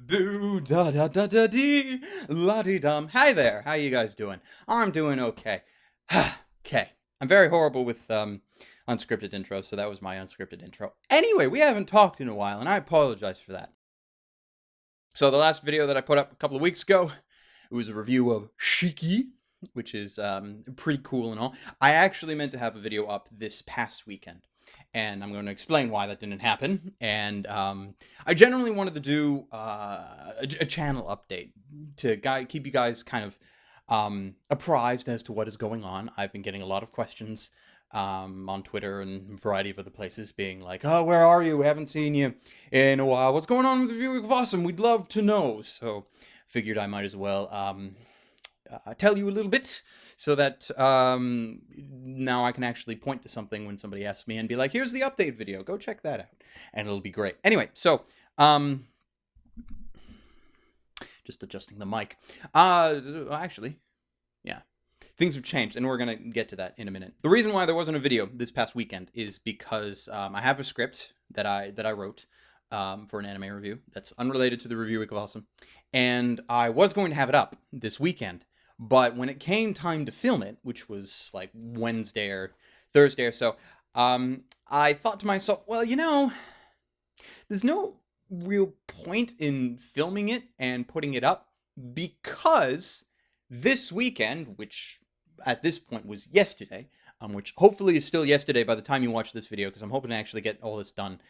Boo da da da da dee la dee dum. Hi there. How you guys doing? I'm doing okay. Okay. I'm very horrible with unscripted intros, so that was my unscripted intro. Anyway, we haven't talked in a while, and I apologize for that. So the last video that I put up a couple of weeks ago, it was a review of Shiki, which is pretty cool and all. I actually meant to have a video up this past weekend, and I'm going to explain why that didn't happen. And I generally wanted to do a channel update to keep you guys kind of apprised as to what is going on. I've been getting a lot of questions on Twitter and a variety of other places being like, oh, where are you? We haven't seen you in a while. What's going on with the Viewing of Awesome? We'd love to know. So figured I might as well tell you a little bit so that now I can actually point to something when somebody asks me and be like, here's the update video. Go check that out. And it'll be great. Anyway, so just adjusting the mic. Actually, yeah. Things have changed, and we're going to get to that in a minute. The reason why there wasn't a video this past weekend is because I have a script that I wrote for an anime review that's unrelated to the Review Week of Awesome, and I was going to have it up this weekend, but when it came time to film it, which was like Wednesday or Thursday or so, I thought to myself, well, there's no real point in filming it and putting it up because this weekend, which at this point was yesterday, which hopefully is still yesterday by the time you watch this video, because I'm hoping to actually get all this done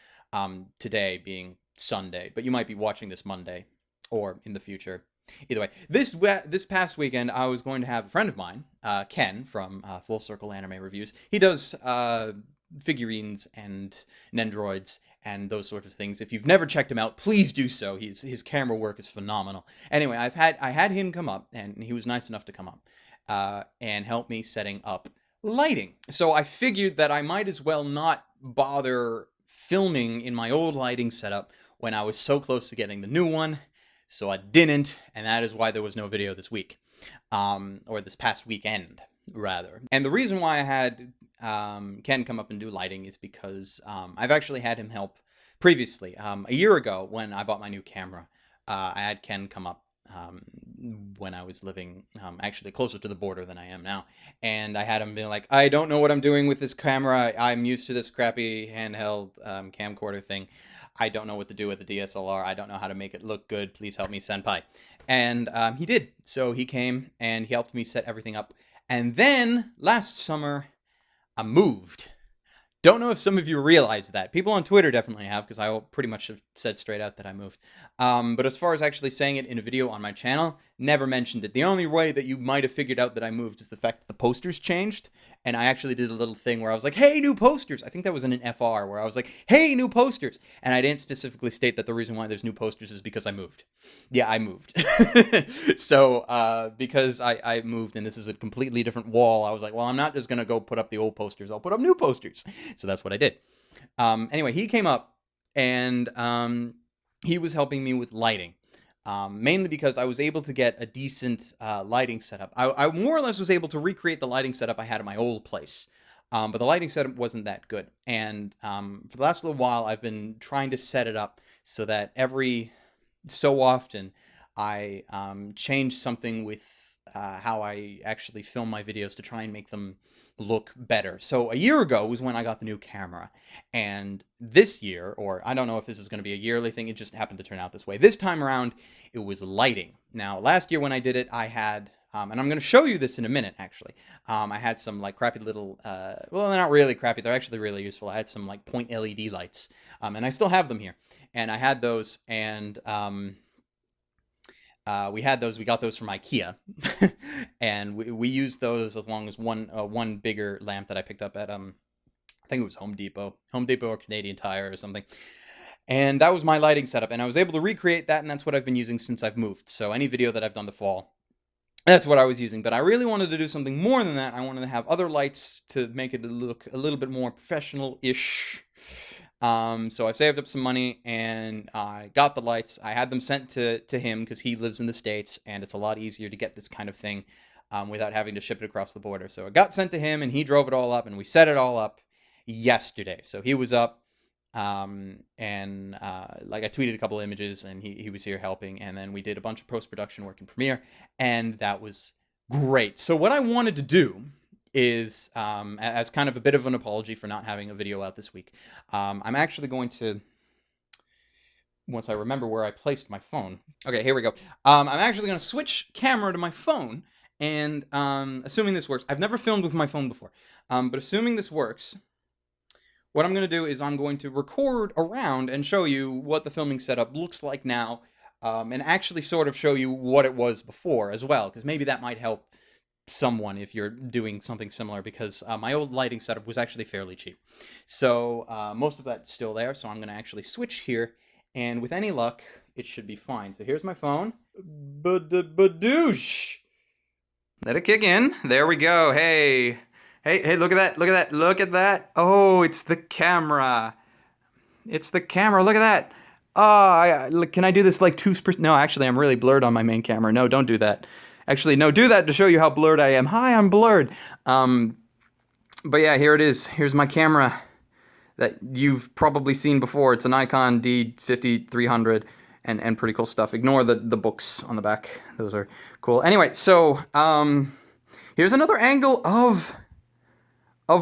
today being Sunday, but you might be watching this Monday or in the future. Either way, this past weekend, I was going to have a friend of mine, Ken from Full Circle Anime Reviews. He does figurines and Nendroids and those sort of things. If you've never checked him out, please do so. His camera work is phenomenal. Anyway, I had him come up, and he was nice enough to come up and help me setting up lighting. So I figured that I might as well not bother filming in my old lighting setup when I was so close to getting the new one. So I didn't, and that is why there was no video this week, or this past weekend, rather. And the reason why I had Ken come up and do lighting is because I've actually had him help previously. A year ago, when I bought my new camera, I had Ken come up when I was living actually closer to the border than I am now. And I had him be like, I don't know what I'm doing with this camera. I'm used to this crappy handheld camcorder thing. I don't know what to do with the DSLR. I don't know how to make it look good. Please help me, senpai. And he did. So he came and he helped me set everything up. And then last summer, I moved. Don't know if some of you realize that. People on Twitter definitely have, because I pretty much have said straight out that I moved. But as far as actually saying it in a video on my channel, never mentioned it. The only way that you might have figured out that I moved is the fact that the posters changed. And I actually did a little thing where I was like, hey, new posters. I think that was in an FR where I was like, hey, new posters. And I didn't specifically state that the reason why there's new posters is because I moved. Yeah, I moved. So because I moved and this is a completely different wall, I was like, well, I'm not just going to go put up the old posters. I'll put up new posters. So that's what I did. Anyway, he came up and he was helping me with lighting. Mainly because I was able to get a decent lighting setup. I more or less was able to recreate the lighting setup I had at my old place. But the lighting setup wasn't that good. And for the last little while, I've been trying to set it up so that every so often I change something with how I actually film my videos to try and make them look better. So a year ago was when I got the new camera, and this year, or I don't know if this is going to be a yearly thing, it just happened to turn out this way. This time around, it was lighting. Now, last year when I did it, I had, and I'm going to show you this in a minute, actually. I had some like crappy little, well, they're not really crappy, they're actually really useful. I had some like point LED lights, and I still have them here. And I had those, and we got those from IKEA, and we used those as long as one bigger lamp that I picked up at I think it was Home Depot or Canadian Tire or something. And that was my lighting setup, and I was able to recreate that, and that's what I've been using since I've moved. So any video that I've done the fall, that's what I was using. But I really wanted to do something more than that. I wanted to have other lights to make it look a little bit more professional-ish. So I saved up some money and I got the lights. I had them sent to him because he lives in the States, and it's a lot easier to get this kind of thing without having to ship it across the border. So it got sent to him and he drove it all up and we set it all up yesterday. So he was up. And like I tweeted a couple images, and he was here helping, and then we did a bunch of post-production work in Premiere, and that was great. So what I wanted to do is, as kind of a bit of an apology for not having a video out this week, I'm actually going to, once I remember where I placed my phone. Okay, here we go. I'm actually going to switch camera to my phone, and assuming this works, I've never filmed with my phone before, but assuming this works, what I'm going to do is I'm going to record around and show you what the filming setup looks like now, and actually sort of show you what it was before as well, because maybe that might help someone if you're doing something similar, because my old lighting setup was actually fairly cheap. So most of that's still there, so I'm going to actually switch here. And with any luck, it should be fine. So here's my phone. Badoosh! Let it kick in. There we go. Hey, look at that. Look at that. Look at that. Oh, it's the camera. It's the camera. Look at that. Oh, can I do this like 2%? No, actually, I'm really blurred on my main camera. No, don't do that. Actually, no, do that to show you how blurred I am. Hi, I'm blurred. But yeah, here it is. Here's my camera that you've probably seen before. It's an Nikon D5300 and pretty cool stuff. Ignore the books on the back. Those are cool. Anyway, so here's another angle of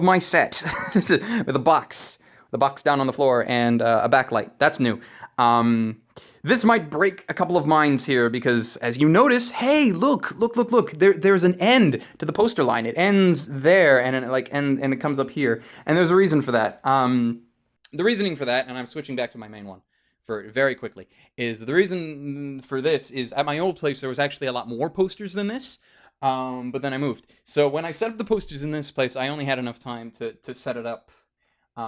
my set with a box. The box down on the floor and a backlight. That's new. This might break a couple of minds here because, as you notice, hey, look. There's an end to the poster line. It ends there, and it comes up here. And there's a reason for that. The reasoning for that, and I'm switching back to my main one for very quickly, is the reason for this is at my old place there was actually a lot more posters than this. But then I moved. So when I set up the posters in this place, I only had enough time to set it up.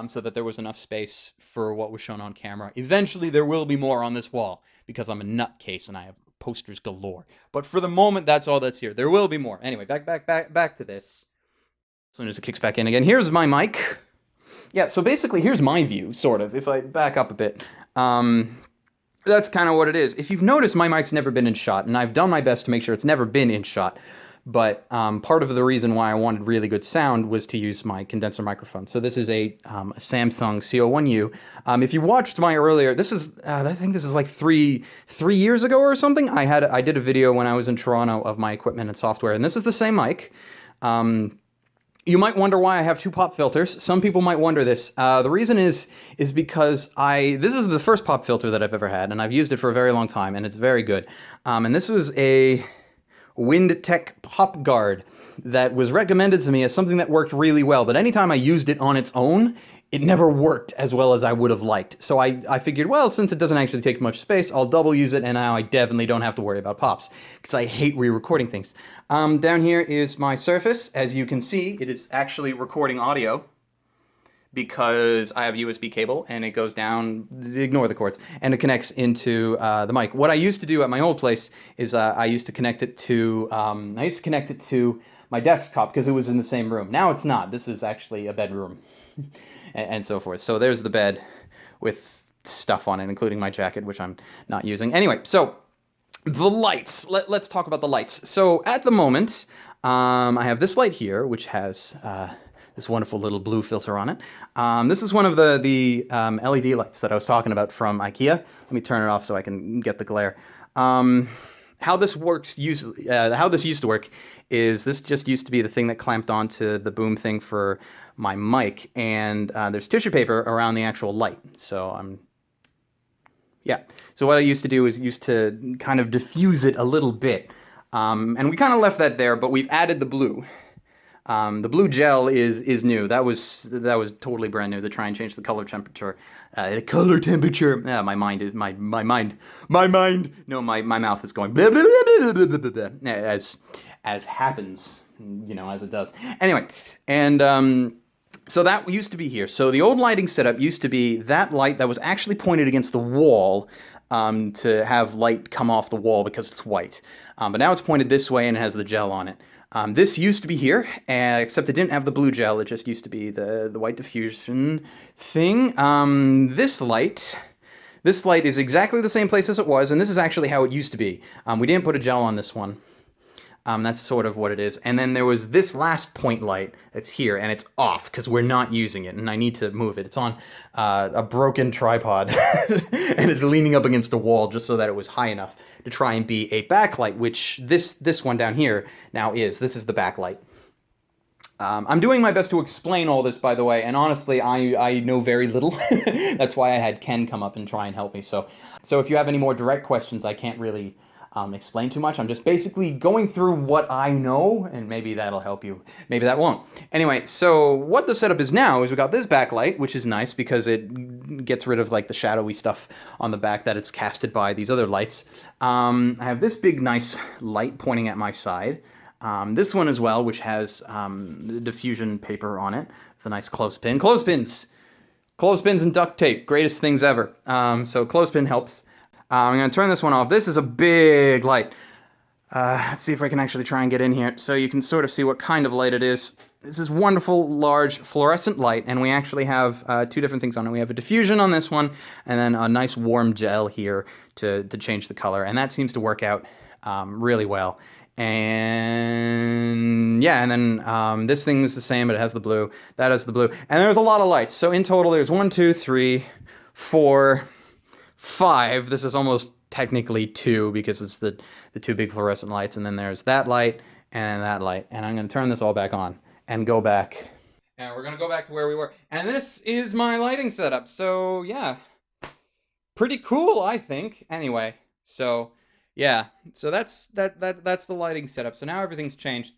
So that there was enough space for what was shown on camera. Eventually, there will be more on this wall because I'm a nutcase and I have posters galore. But for the moment, that's all that's here. There will be more. Anyway, back to this. As soon as it kicks back in again, here's my mic. Yeah, so basically, here's my view, sort of. If I back up a bit, that's kind of what it is. If you've noticed, my mic's never been in shot, and I've done my best to make sure it's never been in shot. But part of the reason why I wanted really good sound was to use my condenser microphone. So this is a Samsung CO1U. If you watched my earlier, this is I think this is like three years ago or something. I did a video when I was in Toronto of my equipment and software, and this is the same mic. You might wonder why I have two pop filters. Some people might wonder this. The reason is because this is the first pop filter that I've ever had, and I've used it for a very long time, and it's very good. And this was a WindTech Pop Guard that was recommended to me as something that worked really well, but anytime I used it on its own, it never worked as well as I would have liked. So I figured, well, since it doesn't actually take much space, I'll double use it, and now I definitely don't have to worry about pops, because I hate re-recording things. Down here is my Surface. As you can see, it is actually recording audio, because I have a USB cable and it goes down, ignore the cords, and it connects into the mic. What I used to do at my old place is I used to connect it to my desktop because it was in the same room. Now it's not. This is actually a bedroom and so forth. So there's the bed with stuff on it, including my jacket, which I'm not using. Anyway, so the lights. Let's talk about the lights. So at the moment, I have this light here, which has this wonderful little blue filter on it. This is one of the LED lights that I was talking about from IKEA. Let me turn it off so I can get the glare. How this works usually, how this used to work is this just used to be the thing that clamped onto the boom thing for my mic, and there's tissue paper around the actual light. So yeah. So what I used to do is used to kind of diffuse it a little bit, and we kind of left that there, but we've added the blue. The blue gel is new. That was totally brand new to try and change the color temperature. Yeah, my mouth is going blah, blah, blah, blah, blah, blah, blah, as happens, as it does. Anyway, and so that used to be here. So the old lighting setup used to be that light that was actually pointed against the wall, to have light come off the wall because it's white. But now it's pointed this way and it has the gel on it. This used to be here, except it didn't have the blue gel. It just used to be the white diffusion thing. This light is exactly the same place as it was, and this is actually how it used to be. We didn't put a gel on this one. That's sort of what it is. And then there was this last point light that's here, and it's off because we're not using it, and I need to move it. It's on a broken tripod, and it's leaning up against a wall just so that it was high enough to try and be a backlight, which this one down here now is. This is the backlight. I'm doing my best to explain all this, by the way, and honestly, I know very little. That's why I had Ken come up and try and help me. So if you have any more direct questions, I can't really explain too much. I'm just basically going through what I know, and maybe that'll help you. Maybe that won't. Anyway, so what the setup is now is we got this backlight, which is nice because it gets rid of like the shadowy stuff on the back that it's casted by these other lights. I have this big nice light pointing at my side. This one as well, which has diffusion paper on it with a nice clothespin. Clothespins and duct tape, greatest things ever. So clothespin helps. I'm going to turn this one off. This is a big light. Let's see if I can actually try and get in here so you can sort of see what kind of light it is. This is wonderful, large, fluorescent light, and we actually have two different things on it. We have a diffusion on this one, and then a nice warm gel here to change the color, and that seems to work out really well. And yeah, and then this thing is the same, but it has the blue. That has the blue. And there's a lot of lights. So in total, there's 1, 2, 3, 4, 5. This is almost technically 2 because it's the two big fluorescent lights. And then there's that light and that light. And I'm going to turn this all back on and go back. And we're going to go back to where we were. And this is my lighting setup. So yeah, pretty cool, I think. Anyway, so... yeah, so that's the lighting setup. So now everything's changed.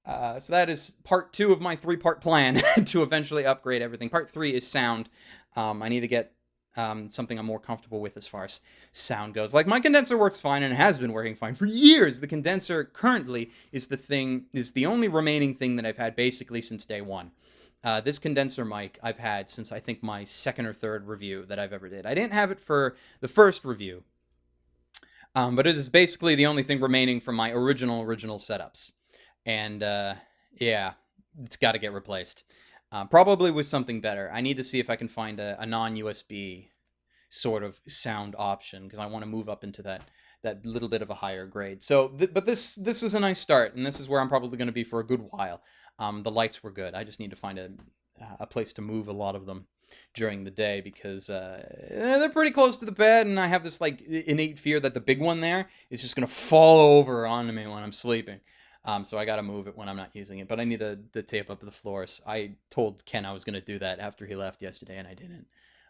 So that is part 2 of my 3-part plan to eventually upgrade everything. Part 3 is sound. I need to get something I'm more comfortable with as far as sound goes. Like, my condenser works fine and it has been working fine for years. The condenser currently is the only remaining thing that I've had basically since day one. This condenser mic I've had since I think my 2nd or 3rd review that I've ever did. I didn't have it for the first review. But it is basically the only thing remaining from my original setups. And, yeah, it's got to get replaced. Probably with something better. I need to see if I can find a non-USB sort of sound option, because I want to move up into that little bit of a higher grade. So, but this is a nice start, and this is where I'm probably going to be for a good while. The lights were good. I just need to find a place to move a lot of them during the day, because they're pretty close to the bed, and I have this like innate fear that the big one there is just gonna fall over onto me when I'm sleeping. So I gotta move it when I'm not using it, but I need to tape up the floors. I told Ken I was gonna do that after he left yesterday, and I didn't.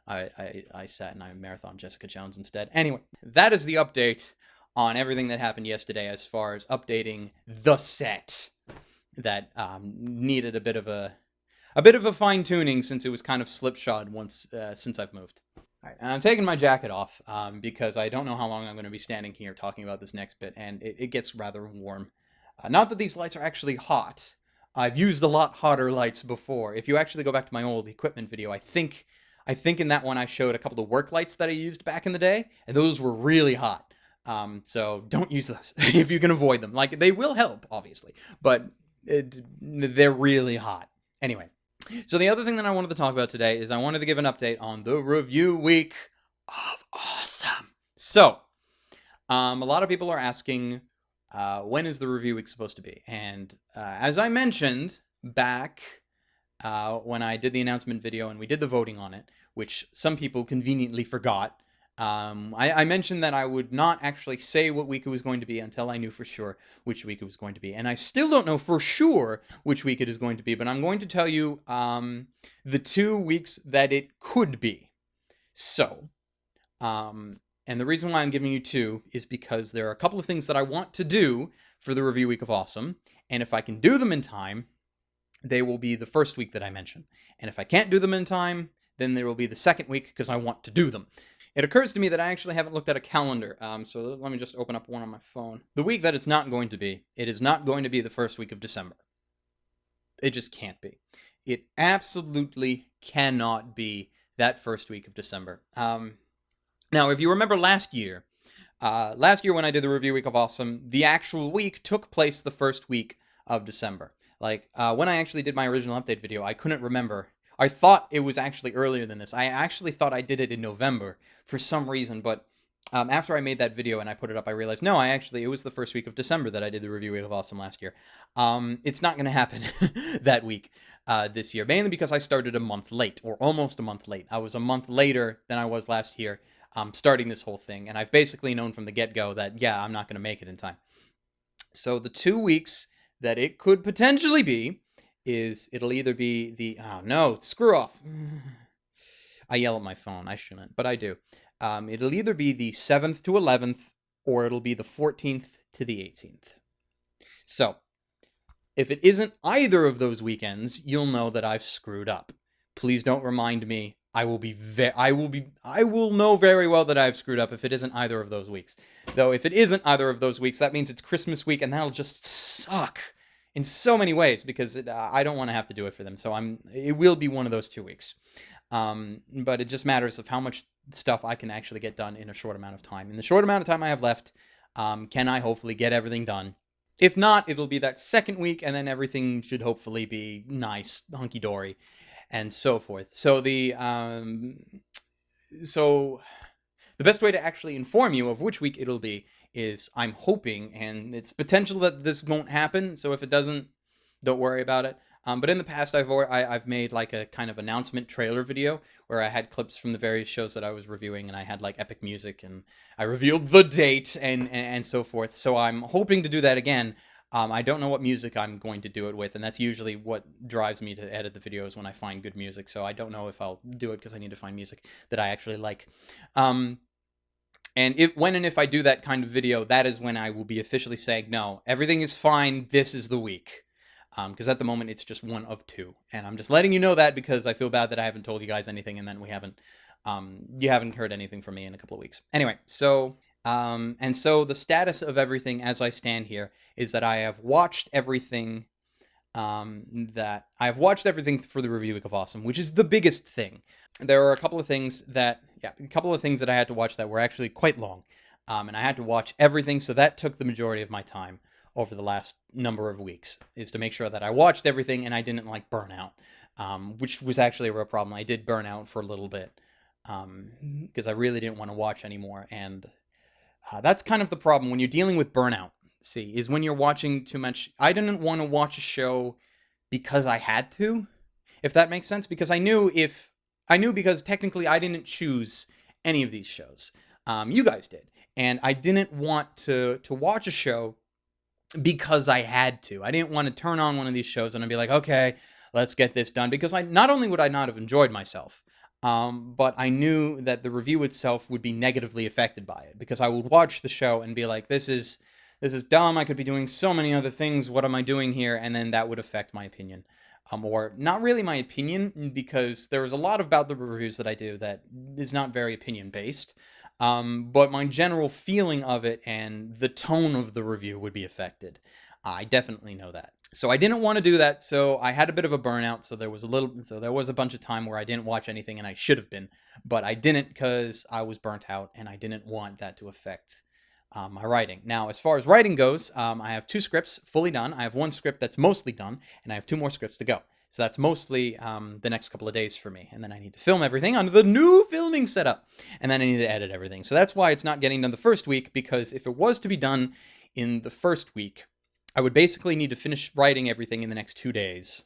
I sat and I marathoned Jessica Jones instead. Anyway, that is the update on everything that happened yesterday as far as updating the set that needed a bit of a fine-tuning, since it was kind of slipshod once since I've moved. All right, and I'm taking my jacket off because I don't know how long I'm going to be standing here talking about this next bit, and it gets rather warm. Not that these lights are actually hot. I've used a lot hotter lights before. If you actually go back to my old equipment video, I think in that one I showed a couple of work lights that I used back in the day, and those were really hot. So don't use those if you can avoid them. Like, they will help, obviously, but they're really hot. Anyway. So the other thing that I wanted to talk about today is I wanted to give an update on the review week of awesome. So, a lot of people are asking, when is the review week supposed to be? And as I mentioned back when I did the announcement video and we did the voting on it, which some people conveniently forgot, I mentioned that I would not actually say what week it was going to be until I knew for sure which week it was going to be. And I still don't know for sure which week it is going to be, but I'm going to tell you the 2 weeks that it could be. So, and the reason why I'm giving you 2 is because there are a couple of things that I want to do for the review week of awesome. And if I can do them in time, they will be the first week that I mention. And if I can't do them in time, then there will be the 2nd week, because I want to do them. It occurs to me that I actually haven't looked at a calendar, so let me just open up one on my phone. The week that it's not going to be, it is not going to be the first week of December. It just can't be. It absolutely cannot be that first week of December. Now, if you remember last year when I did the review week of awesome, the actual week took place the first week of December. Like, when I actually did my original update video, I couldn't remember. I thought it was actually earlier than this. I actually thought I did it in November for some reason, but After I made that video and I put it up, I realized, no, it was the first week of December that I did the review week of Awesome last year. It's not going to happen that week this year, mainly because I started a month late, or almost a month late. I was a month later than I was last year, starting this whole thing, and I've basically known from the get-go that, yeah, I'm not going to make it in time. So the 2 weeks that it could potentially be it'll either be oh no, screw off. I yell at my phone. I shouldn't, but I do. It'll either be the 7th to 11th, or it'll be the 14th to the 18th. So, if it isn't either of those weekends, you'll know that I've screwed up. Please don't remind me. I will know very well that I've screwed up if it isn't either of those weeks. Though if it isn't either of those weeks, that means it's Christmas week, and that'll just suck in so many ways, because I don't want to have to do it for them. So it will be one of those 2 weeks. But it just matters of how much stuff I can actually get done in a short amount of time. In the short amount of time I have left, can I hopefully get everything done? If not, it'll be that second week, and then everything should hopefully be nice, hunky-dory, and so forth. So the best way to actually inform you of which week it'll be is, I'm hoping, and it's potential that this won't happen, so if it doesn't, don't worry about it. But in the past, I've made like a kind of announcement trailer video where I had clips from the various shows that I was reviewing, and I had like epic music, and I revealed the date and so forth. So I'm hoping to do that again. I don't know what music I'm going to do it with, and that's usually what drives me to edit the videos, when I find good music. So I don't know if I'll do it because I need to find music that I actually like. And when and if I do that kind of video, that is when I will be officially saying, no, everything is fine, this is the week. Because at the moment it's just one of 2, and I'm just letting you know that because I feel bad that I haven't told you guys anything, and then you haven't heard anything from me in a couple of weeks. Anyway, so the status of everything as I stand here is that I have watched everything. For the review week of Awesome, which is the biggest thing. There are a couple of things that I had to watch that were actually quite long, and I had to watch everything, so that took the majority of my time over the last number of weeks, is to make sure that I watched everything and I didn't like burn out, which was actually a real problem. I did burn out for a little bit because I really didn't want to watch anymore, and that's kind of the problem when you're dealing with burnout. Is when you're watching too much. I didn't want to watch a show because I had to, if that makes sense, because I knew because technically I didn't choose any of these shows. You guys did, and I didn't want to watch a show because I had to. I didn't want to turn on one of these shows and I'd be like, okay, let's get this done, because not only would I not have enjoyed myself, but I knew that the review itself would be negatively affected by it, because I would watch the show and be like, this is dumb, I could be doing so many other things, what am I doing here? And then that would affect my opinion. Or not really my opinion, because there is a lot about the reviews that I do that is not very opinion based. But my general feeling of it and the tone of the review would be affected. I definitely know that. So I didn't want to do that, so I had a bit of a burnout, so there was a bunch of time where I didn't watch anything, and I should have been, but I didn't because I was burnt out, and I didn't want that to affect my writing. Now, as far as writing goes, I have 2 scripts fully done. I have 1 script that's mostly done, and I have 2 more scripts to go. So that's mostly the next couple of days for me. And then I need to film everything on the new filming setup. And then I need to edit everything. So that's why it's not getting done the first week, because if it was to be done in the first week, I would basically need to finish writing everything in the next 2 days.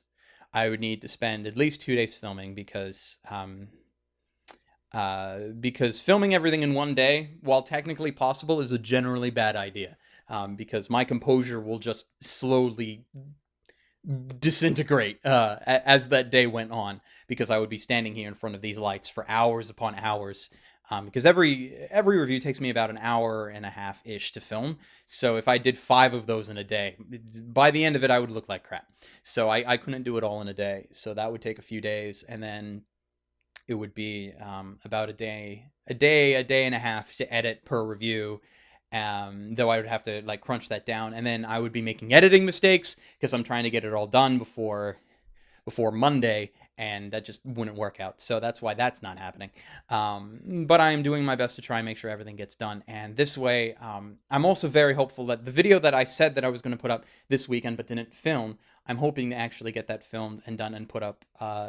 I would need to spend at least 2 days filming, because filming everything in 1 day, while technically possible, is a generally bad idea. Because my composure will just slowly disintegrate as that day went on, because I would be standing here in front of these lights for hours upon hours, because every review takes me about an hour and a half ish to film. So if I did 5 of those in a day, by the end of it I would look like crap. So I couldn't do it all in a day, so that would take a few days, and then it would be about a day and a half to edit per review. Though I would have to like crunch that down, and then I would be making editing mistakes because I'm trying to get it all done before Monday, and that just wouldn't work out. So that's why that's not happening. But I am doing my best to try and make sure everything gets done. And this way, I'm also very hopeful that the video that I said that I was going to put up this weekend but didn't film, I'm hoping to actually get that filmed and done and put up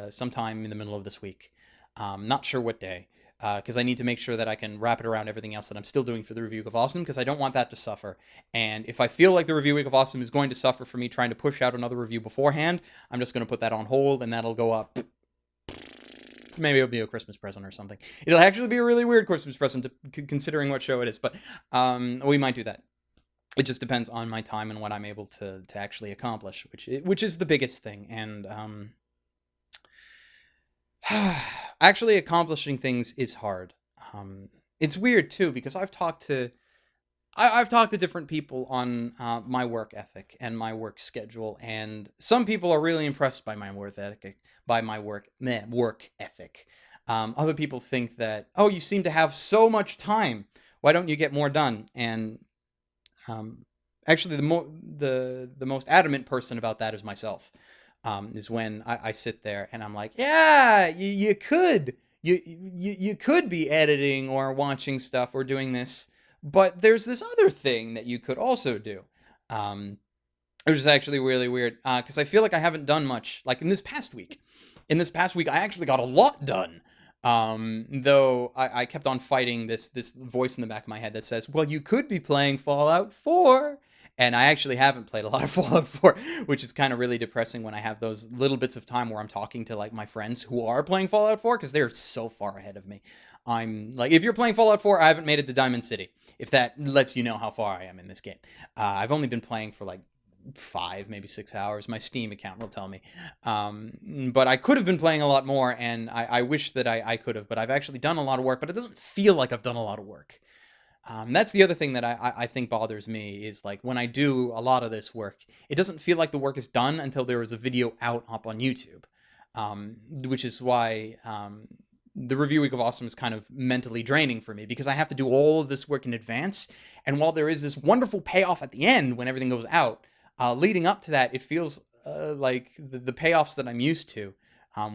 sometime in the middle of this week. Not sure what day. because I need to make sure that I can wrap it around everything else that I'm still doing for the Review Week of Awesome, because I don't want that to suffer. And if I feel like the Review Week of Awesome is going to suffer for me trying to push out another review beforehand, I'm just going to put that on hold, and that'll go up. Maybe it'll be a Christmas present or something. It'll actually be a really weird Christmas present, considering what show it is, but we might do that. It just depends on my time and what I'm able to actually accomplish, which is the biggest thing. And actually accomplishing things is hard. It's weird too, because I've talked to different people on my work ethic and my work schedule, and some people are really impressed by my work ethic. Work ethic. Other people think that, oh, you seem to have so much time. Why don't you get more done? And actually, the most adamant person about that is myself. Is when I sit there and I'm like, yeah, you could be editing or watching stuff or doing this, but there's this other thing that you could also do. Which is actually really weird, because I feel like I haven't done much. Like in this past week, I actually got a lot done. Though I kept on fighting this voice in the back of my head that says, well, you could be playing Fallout 4. And I actually haven't played a lot of Fallout 4, which is kind of really depressing when I have those little bits of time where I'm talking to like my friends who are playing Fallout 4, because they're so far ahead of me. I'm like, if you're playing Fallout 4, I haven't made it to Diamond City, if that lets you know how far I am in this game. I've only been playing for like 5, maybe 6 hours. My Steam account will tell me. But I could have been playing a lot more, and I wish that I could have, but I've actually done a lot of work, but it doesn't feel like I've done a lot of work. That's the other thing that I think bothers me, is like when I do a lot of this work, it doesn't feel like the work is done until there is a video out up on YouTube, which is why the Review Week of Awesome is kind of mentally draining for me, because I have to do all of this work in advance, and while there is this wonderful payoff at the end when everything goes out, leading up to that, it feels like the payoffs that I'm used to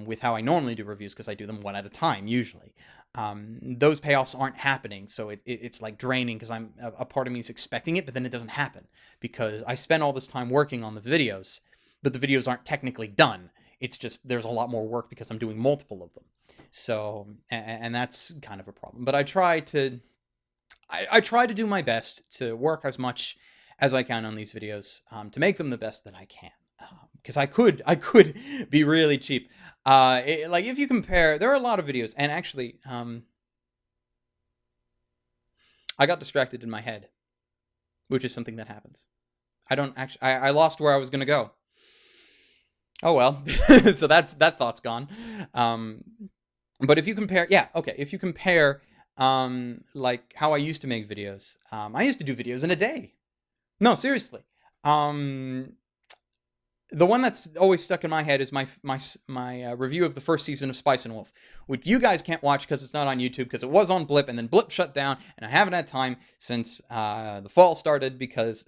with how I normally do reviews, because I do them one at a time usually. Those payoffs aren't happening, so it's like draining, because a part of me is expecting it, but then it doesn't happen because I spend all this time working on the videos, but the videos aren't technically done. It's just there's a lot more work because I'm doing multiple of them. So, and that's kind of a problem. But I try to do my best to work as much as I can on these videos, to make them the best that I can. Because I could be really cheap. Like if you compare, there are a lot of videos, and actually, I got distracted in my head, which is something that happens. I lost where I was gonna go. Oh well, so that thought's gone. But if you compare, if you compare, like how I used to make videos, I used to do videos in a day. No, seriously. The one that's always stuck in my head is my review of the first season of Spice and Wolf, which you guys can't watch because it's not on YouTube, because it was on Blip, and then Blip shut down, and I haven't had time since the fall started, because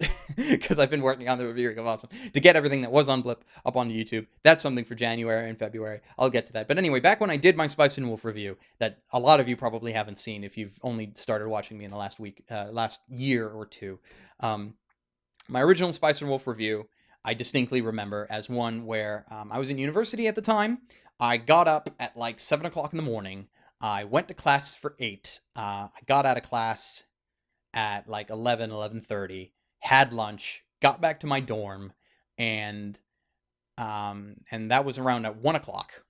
I've been working on the Review Week of Awesome to get everything that was on Blip up on YouTube. That's something for January and February. I'll get to that. But anyway, back when I did my Spice and Wolf review, that a lot of you probably haven't seen if you've only started watching me in the last year or two. My original Spice and Wolf review, I distinctly remember as one where I was in university at the time. I got up at like 7 o'clock in the morning. I went to class for 8. I got out of class at like 11:30, had lunch, got back to my dorm, and that was around at 1 o'clock.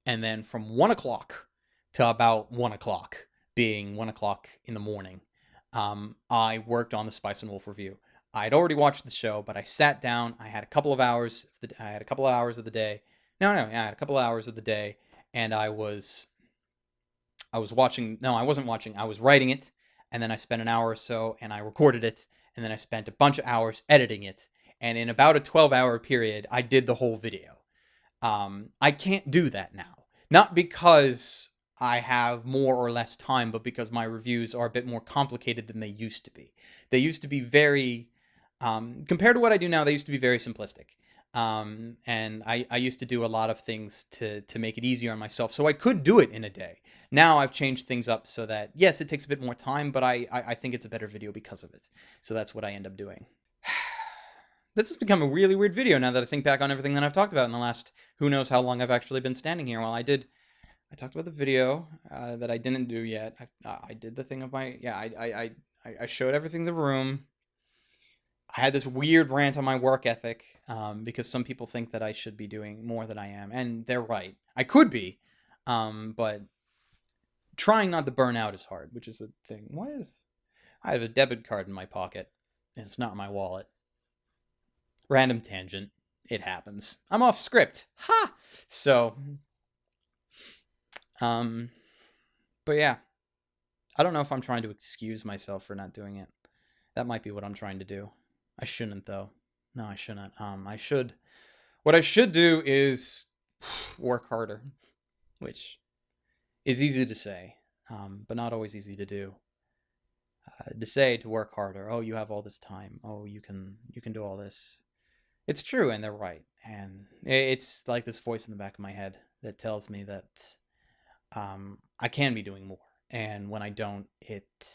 And then from 1 o'clock to about 1 o'clock, being 1 o'clock in the morning, I worked on the Spice and Wolf review. I'd already watched the show, but I sat down. I had a couple of hours. I had a couple of hours of the day. I had a couple of hours of the day, and I was watching. No, I wasn't watching. I was writing it, and then I spent an hour or so, and I recorded it, and then I spent a bunch of hours editing it, and in about a 12-hour period, I did the whole video. I can't do that now, not because I have more or less time, but because my reviews are a bit more complicated than they used to be. They used to be very compared to what I do now, they used to be very simplistic. And I used to do a lot of things to make it easier on myself, so I could do it in a day. Now I've changed things up so that, yes, it takes a bit more time, but I think it's a better video because of it. So that's what I end up doing. This has become a really weird video now that I think back on everything that I've talked about in the last, who knows how long I've actually been standing here. Well, I did I talked about the video that I didn't do yet. I did the thing of my, yeah, I showed everything in the room. I had this weird rant on my work ethic because some people think that I should be doing more than I am, and they're right. I could be, but trying not to burn out is hard, which is a thing. I have a debit card in my pocket, and it's not in my wallet. Random tangent. It happens. I'm off script. Ha! So, but yeah. I don't know if I'm trying to excuse myself for not doing it. That might be what I'm trying to do. I shouldn't, though. No, I shouldn't. What I should do is work harder, which is easy to say, but not always easy to do. To say to work harder, oh, you have all this time. Oh, you can do all this. It's true, and they're right. And it's like this voice in the back of my head that tells me that I can be doing more. And when I don't, it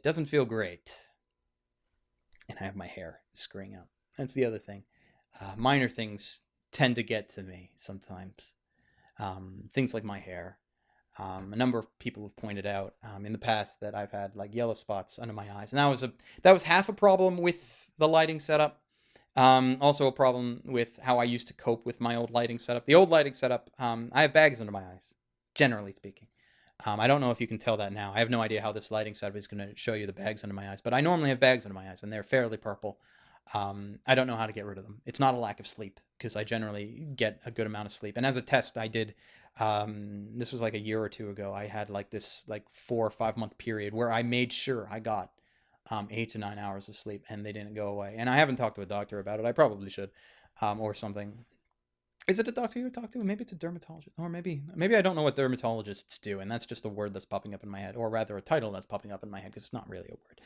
doesn't feel great. And I have my hair screwing up. That's the other thing. Minor things tend to get to me sometimes. Things like my hair. A number of people have pointed out in the past that I've had like yellow spots under my eyes, and that was half a problem with the lighting setup. Also a problem with how I used to cope with my old lighting setup. The old lighting setup, I have bags under my eyes, generally speaking. I don't know if you can tell that now. I have no idea how this lighting setup is going to show you the bags under my eyes, but I normally have bags under my eyes, and they're fairly purple. I don't know how to get rid of them. It's not a lack of sleep, because I generally get a good amount of sleep. And as a test, I did, this was like a year or two ago, I had like this like 4 or 5 month period where I made sure I got 8 to 9 hours of sleep, and they didn't go away. And I haven't talked to a doctor about it. I probably should, or something. Is it a doctor you would talk to? Maybe it's a dermatologist, or maybe I don't know what dermatologists do, and that's just a word that's popping up in my head, or rather a title that's popping up in my head, because it's not really a word.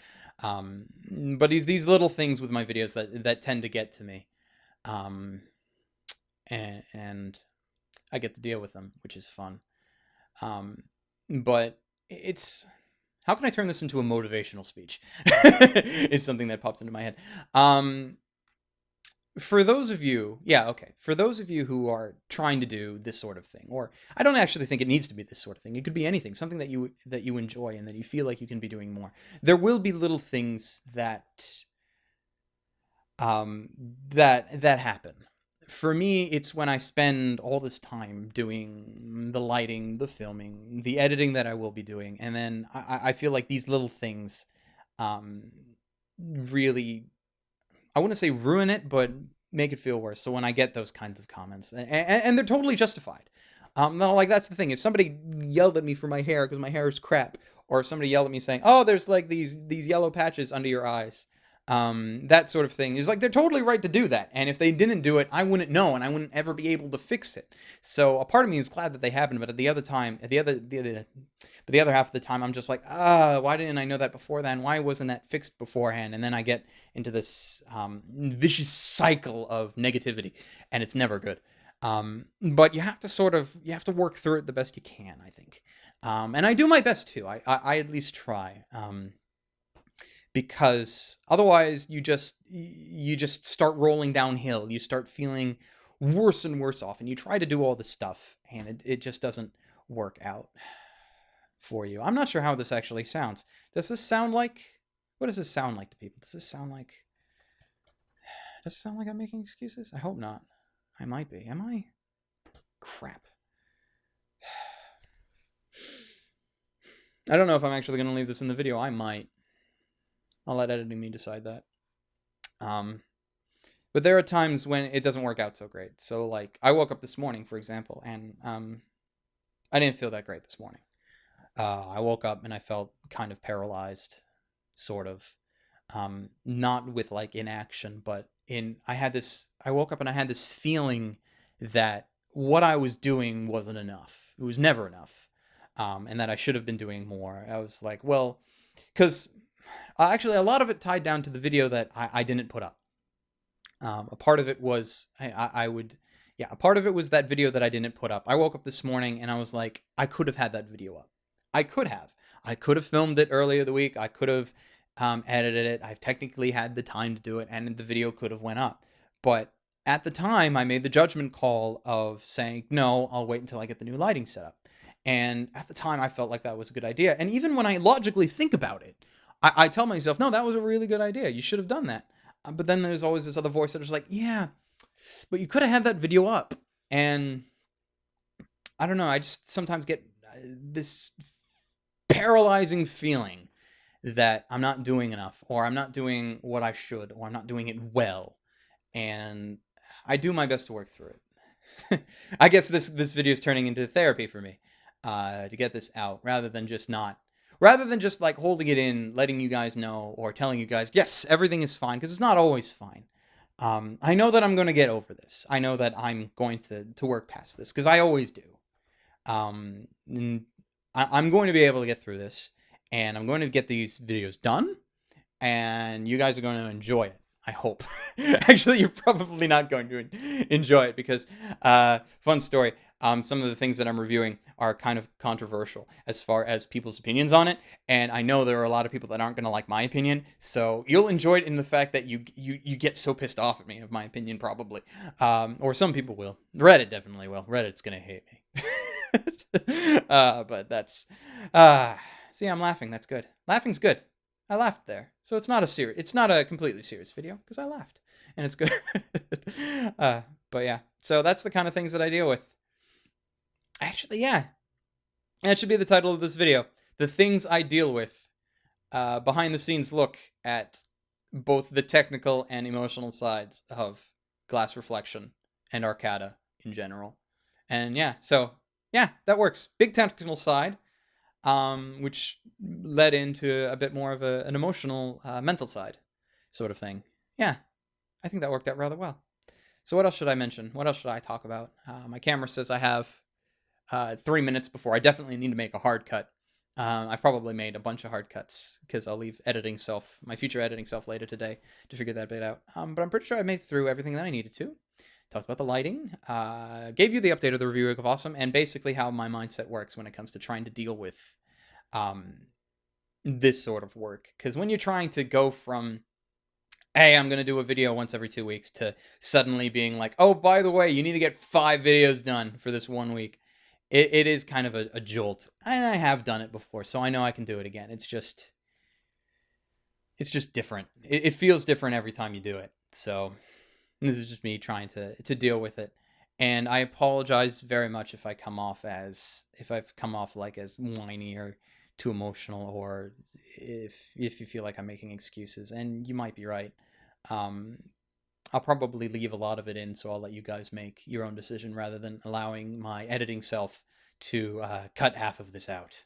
But these little things with my videos that tend to get to me, and I get to deal with them, which is fun. But it's, how can I turn this into a motivational speech? Is something that pops into my head. For those of you, for those of you who are trying to do this sort of thing, or I don't actually think it needs to be this sort of thing. It could be anything, something that you enjoy and that you feel like you can be doing more. There will be little things that that happen. For me, it's when I spend all this time doing the lighting, the filming, the editing that I will be doing, and then I feel like these little things really, I wouldn't say ruin it, but make it feel worse. So when I get those kinds of comments, and they're totally justified. No, like that's the thing. If somebody yelled at me for my hair because my hair is crap, or if somebody yelled at me saying, "Oh, there's like these yellow patches under your eyes," that sort of thing is like, they're totally right to do that. And if they didn't do it, I wouldn't know, and I wouldn't ever be able to fix it. So a part of me is glad that they happened, but at the other time, the other half of the time, I'm just like, why didn't I know that before then? Why wasn't that fixed beforehand? And then I get into this vicious cycle of negativity, and it's never good. But you have to work through it the best you can, I think. And I do my best too. I at least try. Because otherwise you just start rolling downhill. You start feeling worse and worse off, and you try to do all this stuff, and it just doesn't work out for you. I'm not sure how this actually sounds. What does this sound like to people? Does it sound like I'm making excuses? I hope not. I might be. Am I? Crap. I don't know if I'm actually going to leave this in the video. I might. I'll let editing me decide that. But there are times when it doesn't work out so great. So like, I woke up this morning, for example, and I didn't feel that great this morning. I woke up and I felt kind of sort of. Not with like inaction, but I woke up and I had this feeling that what I was doing wasn't enough. It was never enough. And that I should have been doing more. I was like, well, because actually a lot of it tied down to the video that I didn't put up. A part of it was, a part of it was that video that I didn't put up. I woke up this morning and I was like, I could have had that video up. I could have filmed it earlier the week. I could have edited it. I've technically had the time to do it, and the video could have went up. But at the time, I made the judgment call of saying, no, I'll wait until I get the new lighting set up. And at the time, I felt like that was a good idea. And even when I logically think about it, I tell myself, no, that was a really good idea. You should have done that. But then there's always this other voice that is like, yeah, but you could have had that video up. And I don't know. I just sometimes get this paralyzing feeling that I'm not doing enough, or I'm not doing what I should, or I'm not doing it well. And I do my best to work through it. I guess this video is turning into therapy for me, to get this out, rather than just like holding it in, letting you guys know, or telling you guys, yes, everything is fine, because it's not always fine. I know that I'm going to get over this. I know that I'm going to work past this, because I always do. I'm going to be able to get through this, and I'm going to get these videos done, and you guys are going to enjoy it. I hope. Actually, you're probably not going to enjoy it, because, fun story, some of the things that I'm reviewing are kind of controversial as far as people's opinions on it, and I know there are a lot of people that aren't going to like my opinion, so you'll enjoy it in the fact that you get so pissed off at me of my opinion, probably. Or some people will. Reddit definitely will. Reddit's going to hate me. But that's... see, I'm laughing. That's good. Laughing's good. I laughed there. So it's not a completely serious video, because I laughed. And it's good. But yeah. So that's the kind of things that I deal with. Actually, yeah. That should be the title of this video. The things I deal with. Behind the scenes look at both the technical and emotional sides of glass reflection and Arcada in general. And yeah, so yeah, that works. Big technical side. Which led into a bit more of an emotional, mental side sort of thing. Yeah, I think that worked out rather well. So what else should I mention? What else should I talk about? My camera says I have 3 minutes before I definitely need to make a hard cut. I've probably made a bunch of hard cuts, because I'll leave my future editing self later today to figure that bit out. But I'm pretty sure I made through everything that I needed to. Talked about the lighting, gave you the update of the review of Awesome, and basically how my mindset works when it comes to trying to deal with this sort of work. Because when you're trying to go from, hey, I'm going to do a video once every 2 weeks, to suddenly being like, oh, by the way, you need to get 5 videos done for this 1 week, it is kind of a jolt. And I have done it before, so I know I can do it again. It's just different. It feels different every time you do it. So this is just me trying to deal with it. And I apologize very much if I've come off like as whiny or too emotional, or if you feel like I'm making excuses, and you might be right. I'll probably leave a lot of it in, so I'll let you guys make your own decision, rather than allowing my editing self to cut half of this out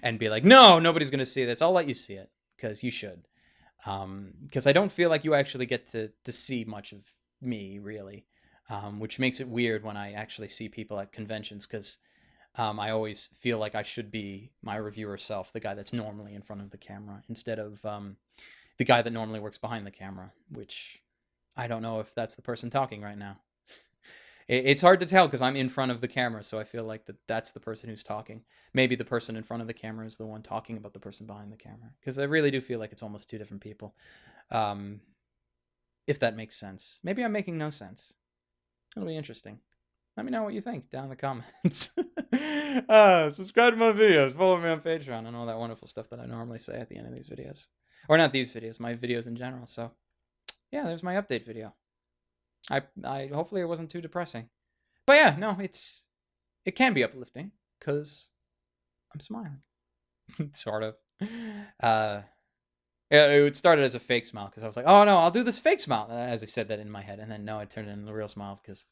and be like, no, nobody's going to see this. I'll let you see it, because you should. Because I don't feel like you actually get to see much of me, really, which makes it weird when I actually see people at conventions, because I always feel like I should be my reviewer self, the guy that's normally in front of the camera, instead of the guy that normally works behind the camera, which I don't know if that's the person talking right now. It's hard to tell, because I'm in front of the camera, so I feel like that's the person who's talking. Maybe the person in front of the camera is the one talking about the person behind the camera, because I really do feel like it's almost 2 different people. If that makes sense. Maybe I'm making no sense. It'll be interesting. Let me know what you think down in the comments. Subscribe to my videos. Follow me on Patreon, and all that wonderful stuff that I normally say at the end of these videos. Or not these videos, my videos in general. So, yeah, there's my update video. I hopefully it wasn't too depressing. But yeah, no, it can be uplifting, because I'm smiling. Sort of. It started as a fake smile, because I was like, oh no, I'll do this fake smile, as I said that in my head, and then no, it turned into a real smile, because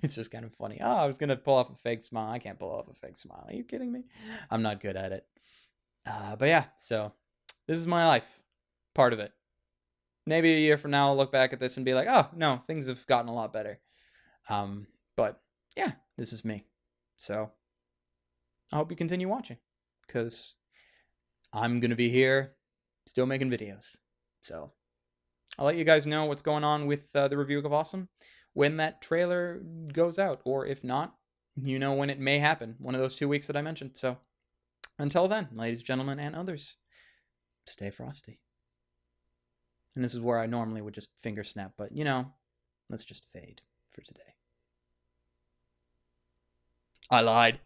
it's just kind of funny. Oh, I was gonna pull off a fake smile. I can't pull off a fake smile. Are you kidding me? I'm not good at it. But yeah, so this is my life. Part of it. Maybe a year from now, I'll look back at this and be like, oh, no, things have gotten a lot better. But yeah, this is me. So I hope you continue watching, because I'm going to be here still making videos. So I'll let you guys know what's going on with the review of Awesome when that trailer goes out. Or if not, you know when it may happen. One of those 2 weeks that I mentioned. So until then, ladies and gentlemen and others, stay frosty. And this is where I normally would just finger snap, but you know, Let's just fade for today. I lied.